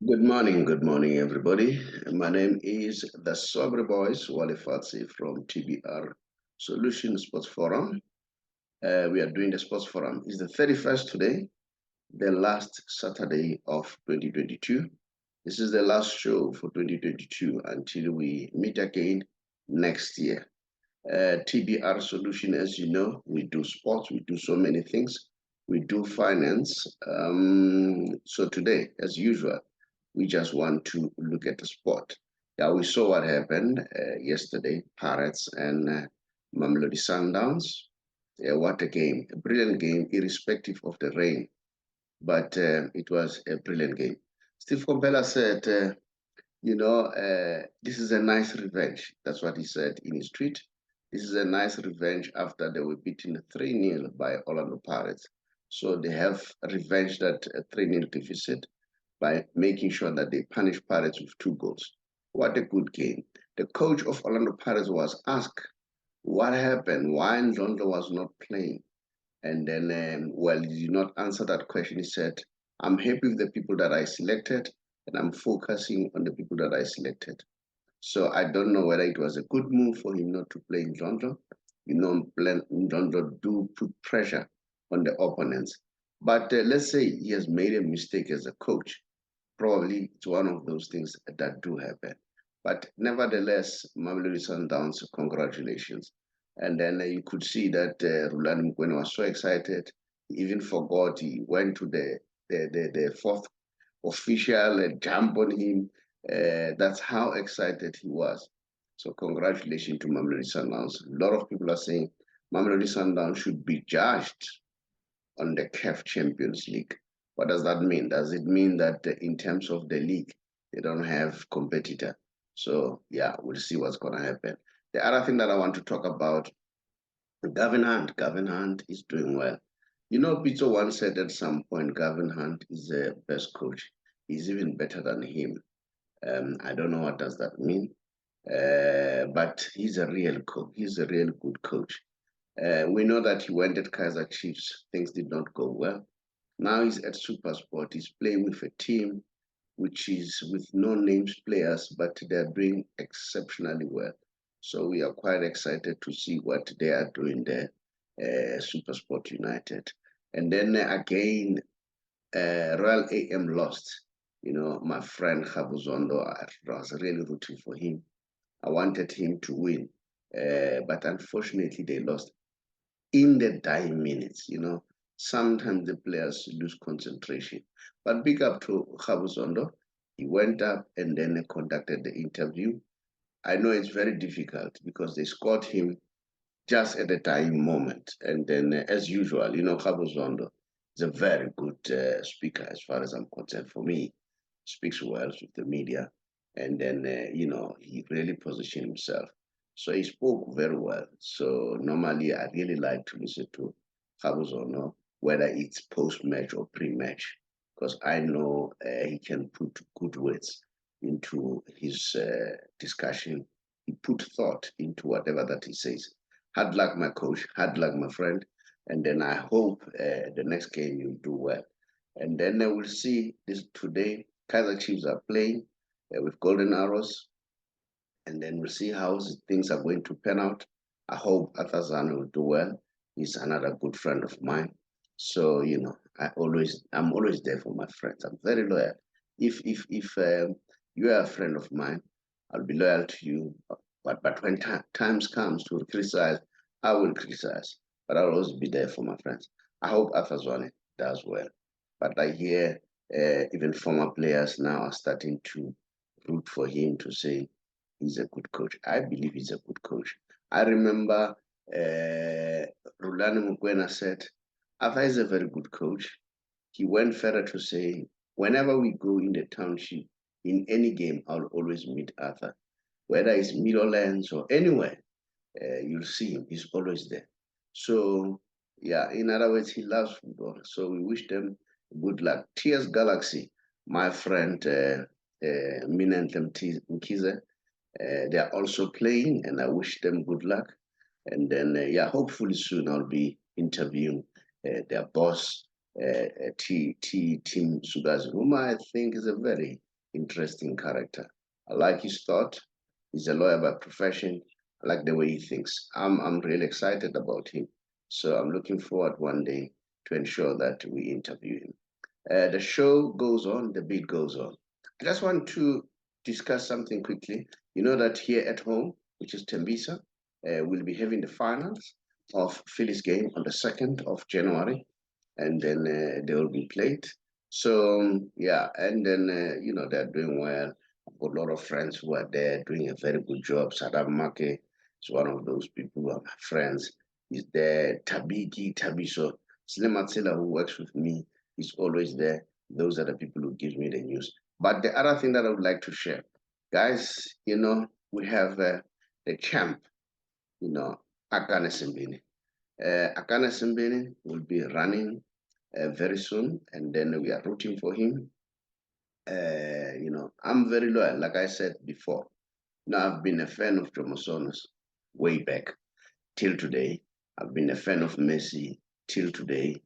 Good morning, everybody. My name is the Saubrey Boyz Walefatshe from TBR Solutions Sports Forum. We are doing the Sports Forum. It's the 31st today, the last Saturday of 2022. This is the last show for 2022 until we meet again next year. TBR Solution, as you know, we do sports, we do so many things. We do finance. So today, as usual, we just want to look at the sport. Yeah, we saw what happened yesterday, Pirates and Mamelodi Sundowns. What a game, a brilliant game, irrespective of the rain. But it was a brilliant game. Steve Khompela said, this is a nice revenge. That's what he said in his tweet. This is a nice revenge after they were beaten 3-0 by Orlando Pirates. So they have revenged that 3-0 deficit by making sure that they punish Pirates with 2 goals. What a good game. The coach of Orlando Pirates was asked what happened, why Ndlondlo was not playing. And then, he did not answer that question. He said, I'm happy with the people that I selected, and I'm focusing on the people that I selected. So I don't know whether it was a good move for him not to play in Ndlondlo. Ndlondlo do put pressure on the opponents. But let's say he has made a mistake as a coach. Probably it's one of those things that do happen. But nevertheless, Mamelodi Sundowns, congratulations. And then you could see that Rulani Mokwena was so excited, he even forgot. He went to the fourth official and jump on him. That's how excited he was. So congratulations to Mamelodi Sundowns. A lot of people are saying Mamelodi Sundowns should be judged on the CAF Champions League. What does that mean? Does it mean that in terms of the league, they don't have competitor? So yeah, we'll see what's going to happen. The other thing that I want to talk about, Gavin Hunt. Gavin Hunt is doing well. You know, Peter once said at some point, Gavin Hunt is the best coach. He's even better than him. I don't know what does that mean, but he's a real coach. He's a real good coach. We know that he went at Kaizer Chiefs. Things did not go well. Now he's at SuperSport. He's playing with a team which is with no names players, but they're doing exceptionally well. So we are quite excited to see what they are doing there, SuperSport United. And then again, Royal AM lost. You know, my friend Khabuzondo, I was really rooting for him. I wanted him to win, but unfortunately they lost in the dying minutes. Sometimes the players lose concentration. But big up to Khabuzondo. He went up and then conducted the interview. I know it's very difficult because they scored him just at the dying moment. And then, as usual, Khabuzondo is a very good speaker as far as I'm concerned. For me, speaks well with the media. And then, he really positioned himself. So he spoke very well. So normally I really like to listen to Khabuzondo, whether it's post-match or pre-match, because I know he can put good words into his discussion. He put thought into whatever that he says. Hard luck, my coach. Hard luck, my friend. And then I hope the next game you'll do well. And then we'll see this today. Kaizer Chiefs are playing with Golden Arrows. And then we'll see how things are going to pan out. I hope Atazan will do well. He's another good friend of mine. So, I'm always there for my friends. I'm very loyal. If you are a friend of mine, I'll be loyal to you. But when times comes to criticize, I will criticize. But I'll always be there for my friends. I hope Atazan does well. But I hear even former players now are starting to root for him to say he's a good coach. I believe he's a good coach. I remember Rulani Mokwena said, Arthur is a very good coach. He went further to say, whenever we go in the township, in any game, I'll always meet Arthur. Whether it's Middlelands or anywhere, you'll see him. He's always there. So, yeah, in other words, he loves football. So we wish them good luck. TS Galaxy, my friend Minanthem Mkize, they are also playing, and I wish them good luck. And then, hopefully soon I'll be interviewing their boss, Team Sugazi, whom I think is a very interesting character. I like his thought. He's a lawyer by profession. I like the way he thinks. I'm really excited about him. So I'm looking forward one day to ensure that we interview him. The show goes on, the beat goes on. I just want to discuss something quickly. You know that here at home, which is Tembisa, we'll be having the finals of Phillies game on the 2nd of January, and then they will be played. So yeah, and then they're doing well. I've got a lot of friends who are there doing a very good job. Sadam Make is one of those people who are my friends. He's there. Tabiso, Slematsela, who works with me, is always there. Those are the people who give me the news. But the other thing that I would like to share, guys, we have the champ, Akane Simbini. Akane Simbini will be running very soon, and then we are rooting for him. I'm very loyal, like I said before. I've been a fan of Jomosonos way back till today. I've been a fan of Messi till today.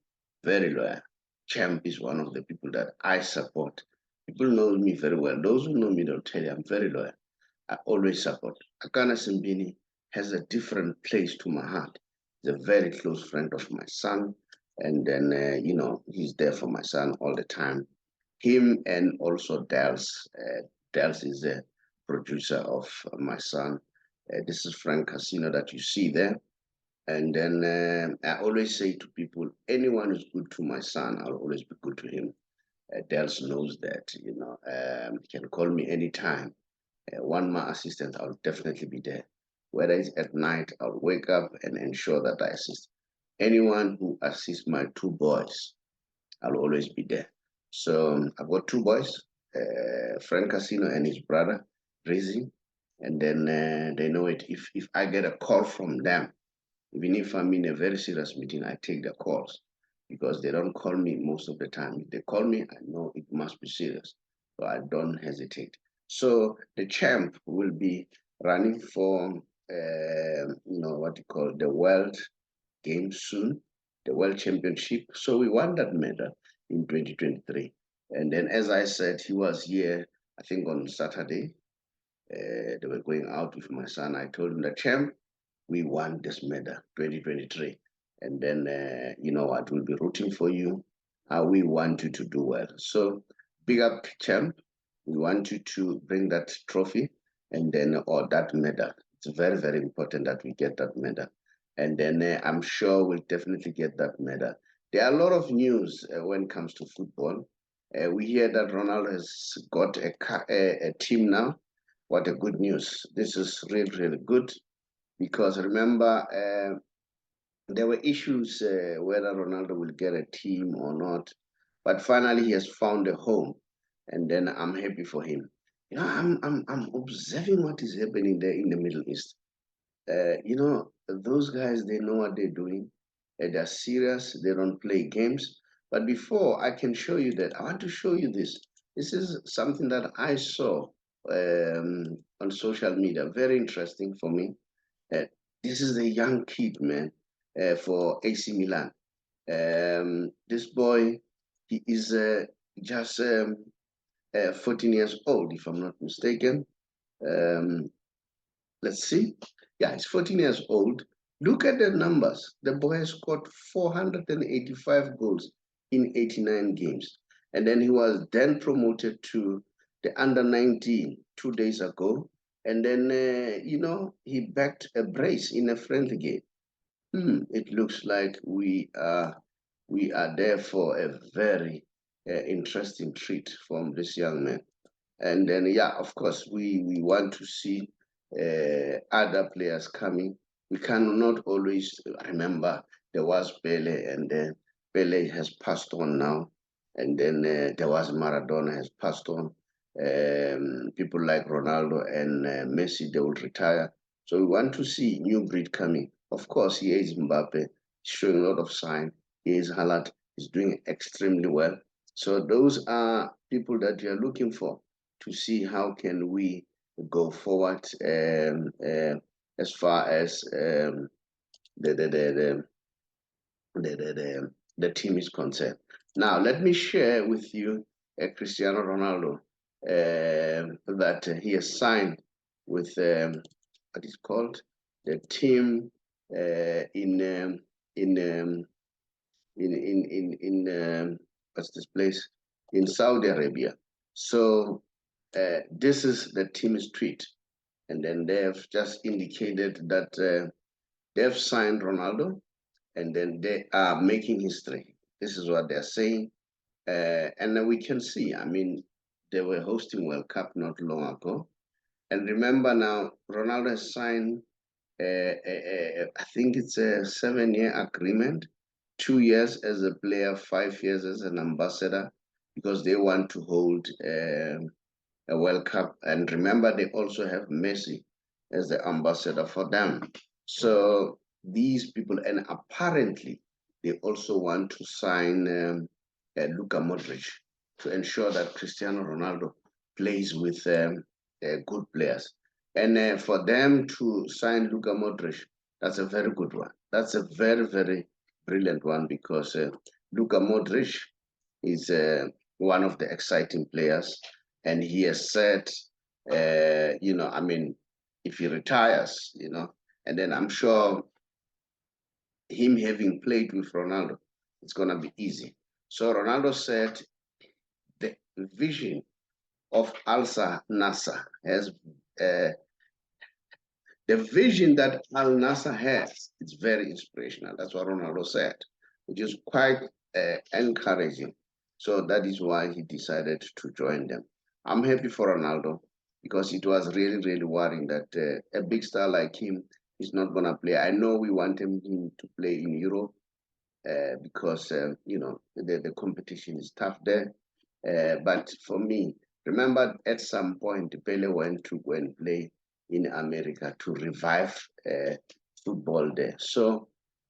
Very loyal. Champ is one of the people that I support. People know me very well. Those who know me, they'll tell you I'm very loyal. I always support. Akana Simbini has a different place to my heart. He's a very close friend of my son. And then, he's there for my son all the time. Him and also Dels. Dels is a producer of my son. This is Frank Casino that you see there. And then I always say to people, anyone who's good to my son, I'll always be good to him. Dels knows that, he can call me anytime. One my assistant, I'll definitely be there. Whether it's at night, I'll wake up and ensure that I assist. Anyone who assists my two boys, I'll always be there. So I've got two boys, Frank Casino and his brother, Rizzi. And then they know it. If I get a call from them, even if I'm in a very serious meeting, I take the calls because they don't call me most of the time. If they call me, I know it must be serious. So I don't hesitate. So the champ will be running for, what you call the world game soon, the world championship. So we won that medal in 2023. And then, as I said, he was here, I think on Saturday. They were going out with my son. I told him, the champ, we won this medal 2023. And then, you know what, we'll be rooting for you. We want you to do well. So big up, champ. We want you to bring that trophy and then, or that medal. It's very, very important that we get that medal. And then I'm sure we'll definitely get that medal. There are a lot of news when it comes to football. We hear that Ronaldo has got a team now. What a good news. This is really, really good because remember, there were issues whether Ronaldo will get a team or not, but finally he has found a home, and then I'm happy for him. I'm observing what is happening there in the Middle East. Those guys, they know what they're doing. They're serious. They don't play games. But before I can show you that, I want to show you this. This is something that I saw on social media. Very interesting for me. Uh, this is a young kid, man, for AC Milan. This boy, he is just 14 years old, if I'm not mistaken. Um, let's see. Yeah, he's 14 years old. Look at the numbers. The boy has scored 485 goals in 89 games. And then he was then promoted to the under 19 2 days ago. And then, he backed a brace in a friendly game. It looks like we are there for a very interesting treat from this young man. And then, yeah, of course, we want to see other players coming. We cannot always remember there was Pele, and then Pele has passed on now. And then there was Maradona has passed on. People like Ronaldo and Messi, they will retire. So we want to see new breed coming. Of course, here is Mbappe, showing a lot of sign. Here is Haaland, he's doing extremely well. So those are people that you're looking for to see how can we go forward as far as the, the, the, the, the, the, the team is concerned. Now, let me share with you Cristiano Ronaldo. that he has signed with what is called the team in in um, what's this place in Saudi Arabia. So this is the team's tweet, and then they have just indicated that they have signed Ronaldo, and then they are making history. This is what they're saying, and then we can see. I mean, they were hosting World Cup not long ago, and remember now, Ronaldo has signed. I think it's a 7-year agreement, 2 years as a player, 5 years as an ambassador, because they want to hold a World Cup. And remember, they also have Messi as the ambassador for them. So these people, and apparently, they also want to sign Luka Modric to ensure that Cristiano Ronaldo plays with good players. And for them to sign Luka Modric, that's a very good one. That's a very, very brilliant one because Luka Modric is one of the exciting players. And he has said, I mean, if he retires, and then I'm sure him having played with Ronaldo, it's going to be easy. So Ronaldo said the vision of Al Nassr has the vision that Al Nassr has is very inspirational. That's what Ronaldo said, which is quite encouraging. So that is why he decided to join them. I'm happy for Ronaldo because it was really, really worrying that a big star like him is not going to play. I know we want him to play in Europe because, the competition is tough there. But for me, remember at some point, Pele went to go and play in America to revive football there. So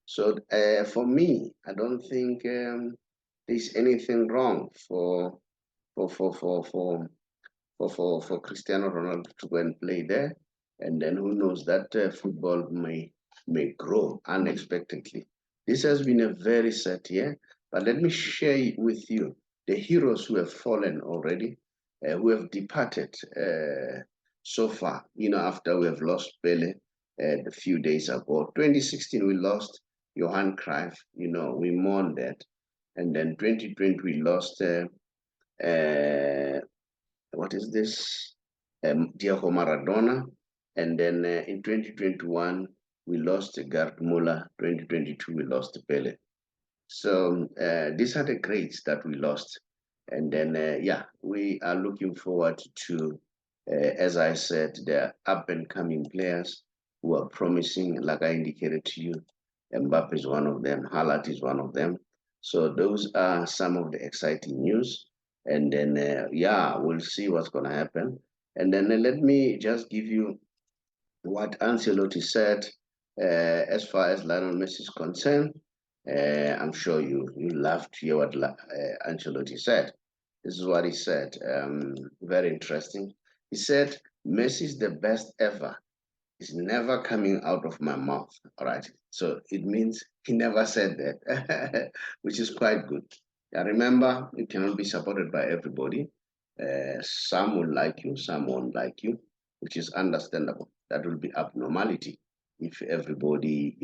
for me, I don't think there's anything wrong for Cristiano Ronaldo to go and play there, and then who knows that football may grow unexpectedly. This has been a very sad year, but let me share with you the heroes who have fallen already, who have departed so far. After we have lost Pele a few days ago, 2016 we lost Johan Cruyff. We mourned that, and then 2020 we lost. What is this? Diego Maradona. And then in 2021, we lost Gerd Muller. 2022, we lost Pele. So these are the greats that we lost. And then, we are looking forward to, as I said, the up and coming players who are promising, like I indicated to you. Mbappe is one of them. Haaland is one of them. So those are some of the exciting news. And then, we'll see what's going to happen. And then let me just give you what Ancelotti said as far as Lionel Messi is concerned. I'm sure you love to hear what Ancelotti said. This is what he said. Very interesting. He said, Messi is the best ever. It's never coming out of my mouth. All right. So it means he never said that, which is quite good. Yeah, remember, you cannot be supported by everybody. Some will like you, some won't like you, which is understandable. That will be abnormality if everybody,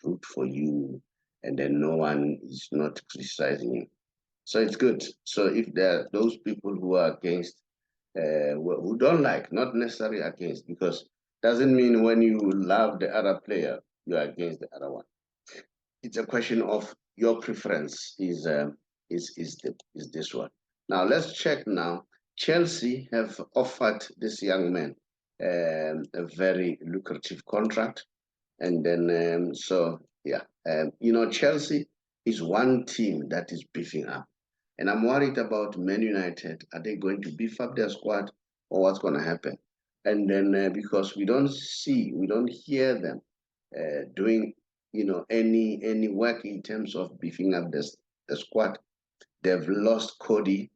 root for you and then no one is not criticizing you. So it's good. So if there are those people who are against, who don't like, not necessarily against, because doesn't mean when you love the other player, you are against the other one. It's a question of your preference is this one. Now let's check now. Chelsea have offered this young man a very lucrative contract, and then Chelsea is one team that is beefing up, and I'm worried about Man United. Are they going to beef up their squad, or what's going to happen? And then because we don't hear them doing any work in terms of beefing up the squad. They've lost Cody,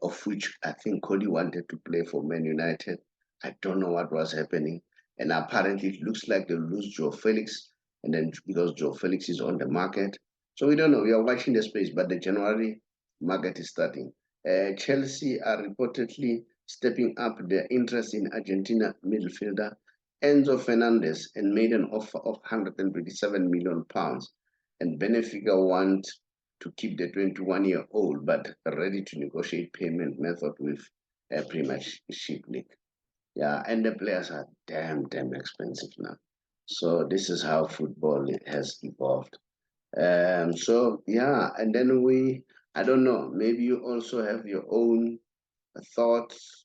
of which I think Cody wanted to play for Man United. I don't know what was happening. And apparently it looks like they'll lose Joe Felix. And then because Joe Felix is on the market. So we don't know. We are watching the space, but the January market is starting. Chelsea are reportedly stepping up their interest in Argentina midfielder Enzo Fernandez and made an offer of £127 million. And Benfica want to keep the 21-year-old, but ready to negotiate payment method with a Premiership League. Yeah, and the players are damn expensive now. So this is how football has evolved. So yeah, and then I don't know, maybe you also have your own thoughts,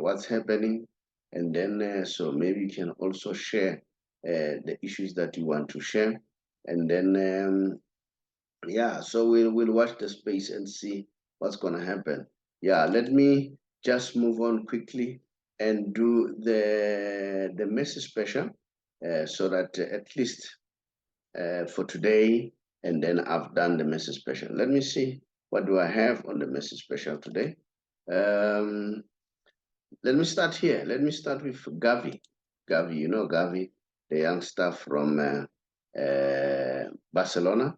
what's happening, and then so maybe you can also share the issues that you want to share, and then yeah, so we'll watch the space and see what's gonna happen. Yeah, let me just move on quickly and do the Messi special, so that at least for today, and then I've done the Messi special. Let me see, what do I have on the Messi special today? Um, let me start here. Let me start with Gavi. Gavi, you know Gavi, the youngster from Barcelona.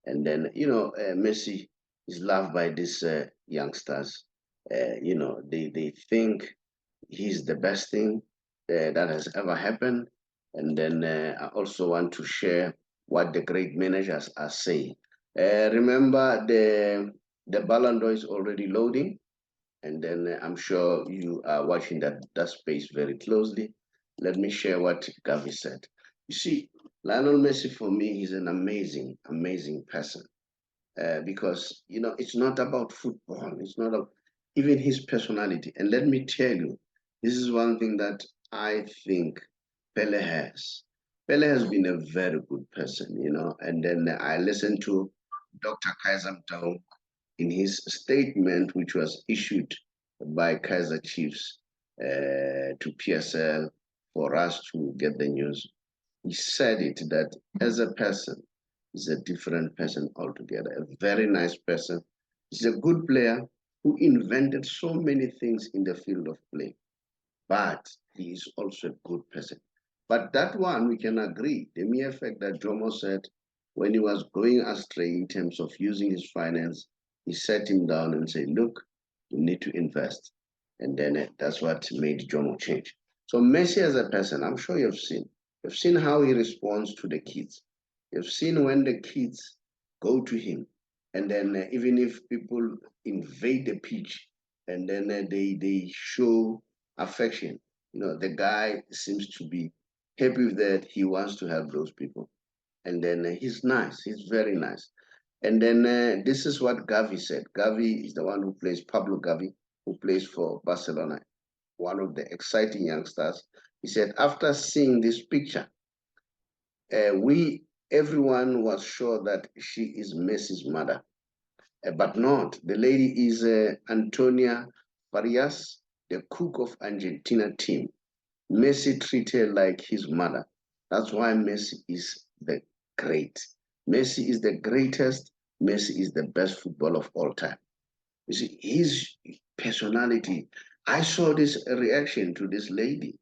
And then, Messi is loved by these youngsters. They think he's the best thing that has ever happened. And then I also want to share what the great managers are saying. Remember, the Ballon d'Or is already loading. And then I'm sure you are watching that space very closely. Let me share what Gavi said. You see, Lionel Messi for me is an amazing person, because it's not about football. It's not even his personality. And let me tell you, this is one thing that I think Pele has. Pele has been a very good person, And then I listened to Dr. Kaizer in his statement, which was issued by Kaizer Chiefs to PSL for us to get the news. He said it that as a person, he's a different person altogether, a very nice person. He's a good player who invented so many things in the field of play, but he is also a good person. But that one, we can agree. The mere fact that Jomo said when he was going astray in terms of using his finance, he sat him down and said, look, you need to invest. And then that's what made Jomo change. So Messi as a person, I'm sure you've seen. You've seen how he responds to the kids. You've seen when the kids go to him. And then even if people invade the pitch, and then they show affection, the guy seems to be happy with that. He wants to help those people. And then he's nice. He's very nice. And then this is what Gavi said. Gavi is the one who plays, Pablo Gavi, who plays for Barcelona, one of the exciting youngsters. He said, after seeing this picture, everyone was sure that she is Messi's mother, but not. The lady is Antonia Farias, the cook of Argentina team. Messi treated her like his mother. That's why Messi is the great. Messi is the greatest. Messi is the best footballer of all time. You see, his personality. I saw this reaction to this lady,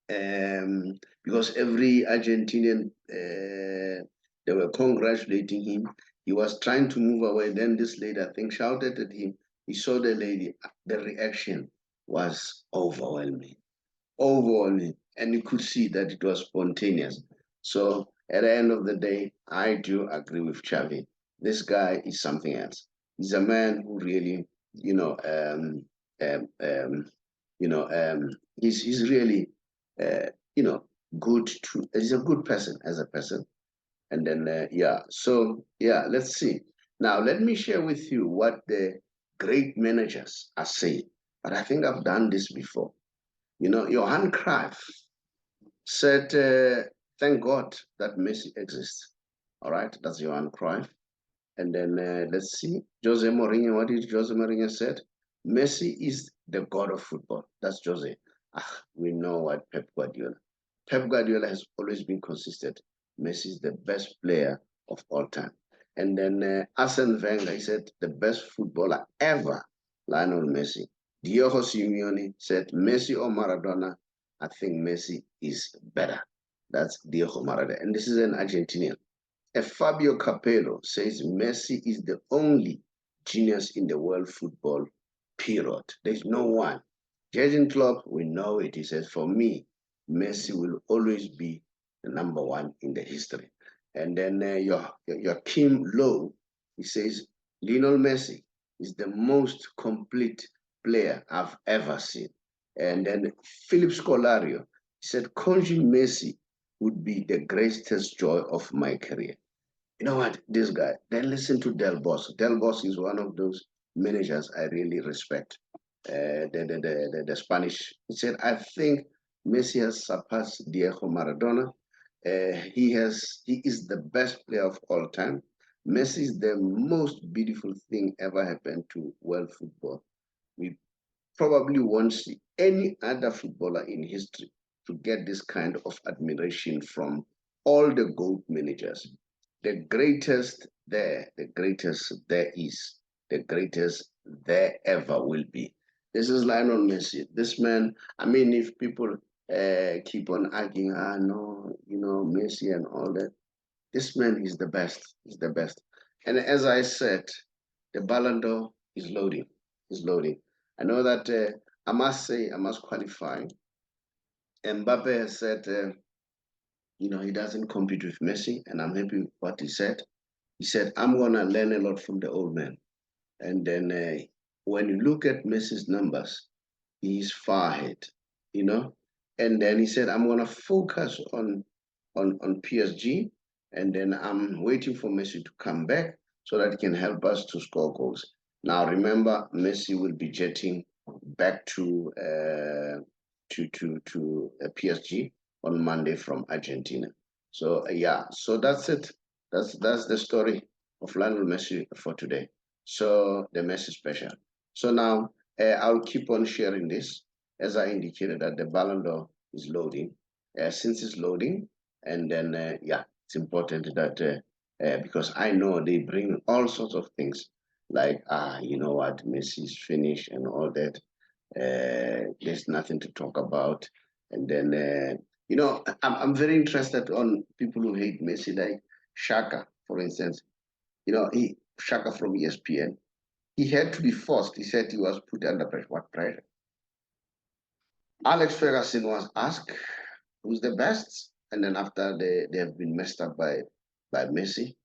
because every Argentinian, they were congratulating him. He was trying to move away. Then this lady, I think, shouted at him. He saw the lady. The reaction was overwhelming. And you could see that it was spontaneous. So at the end of the day, I do agree with Xavi. This guy is something else. He's a man who really, um, um, he's really, uh, you know, good to. He's a good person as a person. And then yeah, so yeah, let's see. Now let me share with you what the great managers are saying. But I think I've done this before. Johan Cruyff said, thank God that Messi exists. All right, that's Johan Cruyff. And then let's see, Jose Mourinho, what did Jose Mourinho said? Messi is the god of football. That's Jose. We know what Pep Guardiola. Pep Guardiola has always been consistent. Messi is the best player of all time. And then Arsene Wenger, he said, the best footballer ever, Lionel Messi. Diego Simeone said, Messi or Maradona, I think Messi is better. That's Diego Maradona. And this is an Argentinian. Fabio Capello says Messi is the only genius in the world football, period. There's no one. Jurgen Klopp, we know it. He says, for me, Messi will always be the number one in the history. And then your Kim Lowe, he says, Lionel Messi is the most complete player I've ever seen. And then Philip Scolario, he said, coaching Messi would be the greatest joy of my career. You know what, this guy, then listen to Del Boss. Del Boss is one of those managers I really respect. The Spanish. He said, I think Messi has surpassed Diego Maradona. He is the best player of all time. Messi is the most beautiful thing ever happened to world football. We probably won't see any other footballer in history to get this kind of admiration from all the GOAT managers. The greatest the greatest there is, the greatest there ever will be. This is Lionel Messi. This man, I mean, if people keep on arguing, no, Messi and all that, this man is the best. He's the best. And as I said, the Ballon d'Or is loading. Is loading. I know that I must say, I must qualify. Mbappe has said, he doesn't compete with Messi, and I'm happy with what he said. He said, I'm going to learn a lot from the old man. And then when you look at Messi's numbers, he's far ahead. And then he said, I'm going to focus on PSG, and then I'm waiting for Messi to come back so that he can help us to score goals. Now, remember, Messi will be jetting back to PSG on Monday from Argentina. So yeah, so that's it. That's the story of Lionel Messi for today. So the Messi special. So now I'll keep on sharing this as I indicated that the Ballon d'Or is loading. Since it's loading, and then yeah, it's important that because I know they bring all sorts of things like you know what, Messi's finished and all that. There's nothing to talk about, and then I'm very interested on people who hate Messi, like Shaka, for instance. Shaka from ESPN. He had to be forced. He said he was put under pressure. What pressure? Alex Ferguson was asked who's the best, and then after they have been messed up by Messi,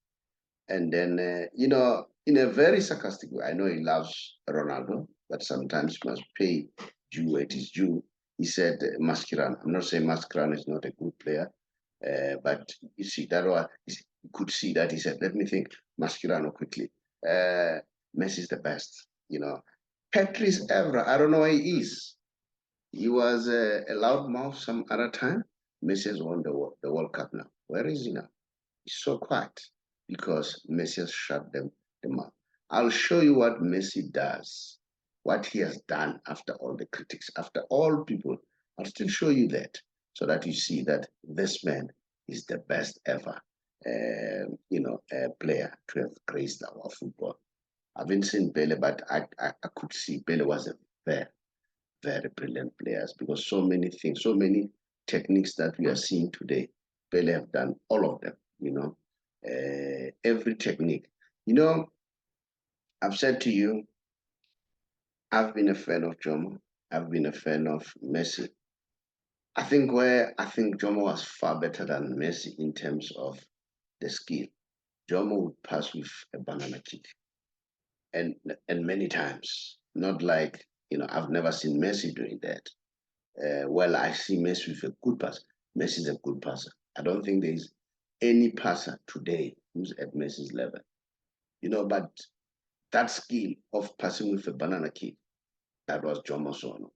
and then in a very sarcastic way. I know he loves Ronaldo, but sometimes must pay due where it is due. He said Mascherano. I'm not saying Mascherano is not a good player, but you see that was you could see that he said, let me think Mascherano quickly. Messi is the best. Patrice Evra. I don't know where he is. He was a loudmouth some other time. Messi has won the World Cup now. Where is he now? He's so quiet because Messi has shut them mouth. I'll show you what Messi does, what he has done after all the critics, after all people. I'll still show you that so that you see that this man is the best ever, player to have graced our football. I haven't seen Pele, but I could see Pele was a very, very brilliant players because so many things, so many techniques that we are seeing today, Pele have done all of them, every technique. I've said to you, I've been a fan of Jomo. I've been a fan of Messi. I think Jomo was far better than Messi in terms of the skill. Jomo would pass with a banana kick. And many times, not like, I've never seen Messi doing that. Well, I see Messi with a good pass. Messi is a good passer. I don't think there is any passer today who's at Messi's level. But that skill of passing with a banana kick, that was Jomo Sono,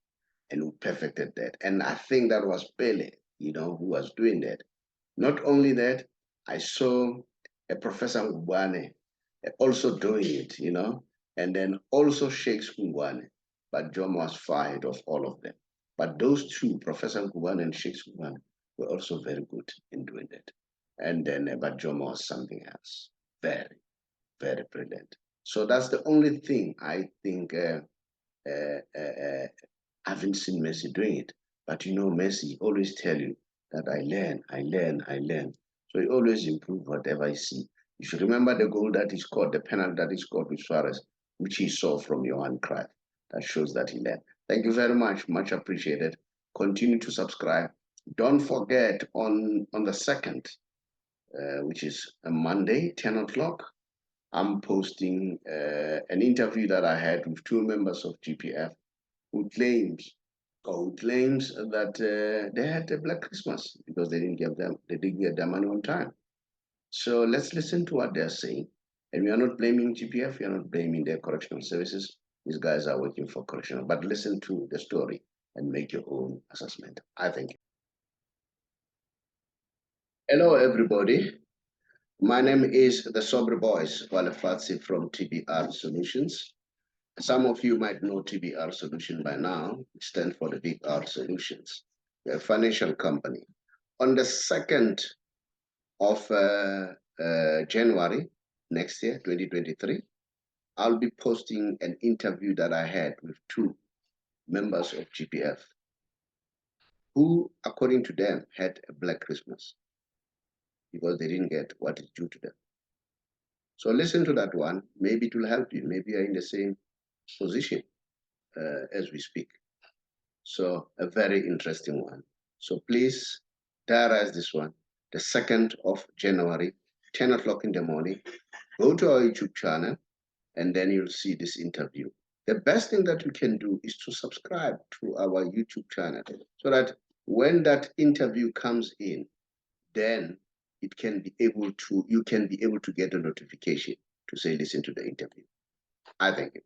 and who perfected that. And I think that was Pele, who was doing that. Not only that, I saw a Professor Ngubane also doing it, and then also Sheikh Ngubane, but Jomo was far ahead of all of them. But those two, Professor Ngubane and Sheikh Ngubane, were also very good in doing that. And then, but Jomo was something else, very, very brilliant. So that's the only thing I think I haven't seen Messi doing it. But Messi always tell you that I learn. So he always improve whatever I see. You should remember the goal that he scored, the penalty that he scored with Suarez, which he saw from Johan Cruyff. That shows that he learned. Thank you very much. Much appreciated. Continue to subscribe. Don't forget on the 2nd, which is a Monday, 10 o'clock, I'm posting an interview that I had with two members of GPF who claims that they had a Black Christmas because they didn't get their money on time. So let's listen to what they're saying. And we are not blaming GPF, we are not blaming their correctional services. These guys are working for correctional, but listen to the story and make your own assessment. I think. Hello, everybody. My name is the Saubrey Boyz Walefatshe from TBR Solutions. Some of you might know TBR Solution by now. It stands for the Big R Solutions. We're a financial company. On the 2nd of January next year, 2023, I'll be posting an interview that I had with two members of GPF who, according to them, had a Black Christmas because they didn't get what is due to them. So listen to that one. Maybe it will help you. Maybe you're in the same position as we speak. So a very interesting one. So please diarize this one. The 2nd of January, 10 o'clock in the morning. Go to our YouTube channel and then you'll see this interview. The best thing that you can do is to subscribe to our YouTube channel so that when that interview comes in, then you can be able to get a notification to say, listen to the interview. I thank you.